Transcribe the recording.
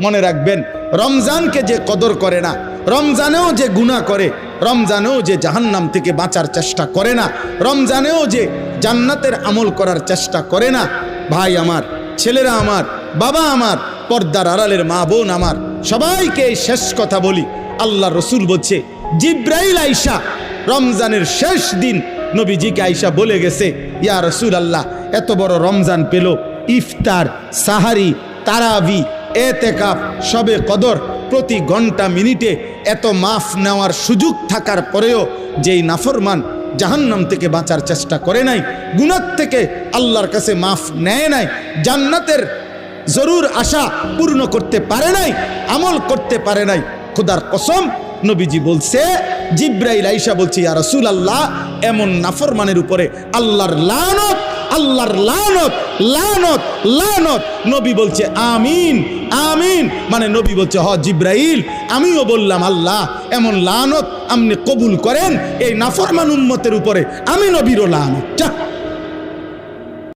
মনে রাখবেন, রমজানকে যে কদর করে না, রমজানেও যে গুনাহ করে, রমজানেও যে জাহান্নাম থেকে বাঁচার চেষ্টা করে না, রমজানেও যে জান্নাতের আমল করার চেষ্টা করে না, ভাই আমার, ছেলেরা আমার, বাবা আমার, পর্দার আড়ালের মা বোন আমার, সবাইকে এই শেষ কথা বলি। আল্লাহ রসুল বলছে, জিব্রাইল আইসা রমজানের শেষ দিন নবীজিকে আইসা বলে গেছে, ইয়া রসুল আল্লাহ, এত বড় রমজান পেল, ইফতার, সাহারি, তারাবি, এতেকাফ, শবে কদর, প্রতি ঘন্টা মিনিটে এত মাফ নেওয়ার সুযোগ থাকার পরেও যেই নাফরমান জাহান্নাম থেকে বাঁচার চেষ্টা করে নাই, গুনাহ থেকে আল্লাহর কাছে মাফ নেয় নাই, জান্নাতের জরুর আশা পূর্ণ করতে পারে নাই, আমল করতে পারে নাই, খোদার কসম নবীজি বলছে, জিব্রাইল আইসা বলছে, ইয়া রাসূলুল্লাহ, এমন নাফরমানের উপরে আল্লাহর লানত, আল্লাহর লানত, লানত, লানত। নবী বলছে আমিন, আমিন। মানে নবী বলছে, হ জিব্রাইল, আমিও বললাম আল্লাহ এমন লানত আপনি কবুল করেন এই নাফরমান উম্মতের উপরে, আমি নবীরও লানত।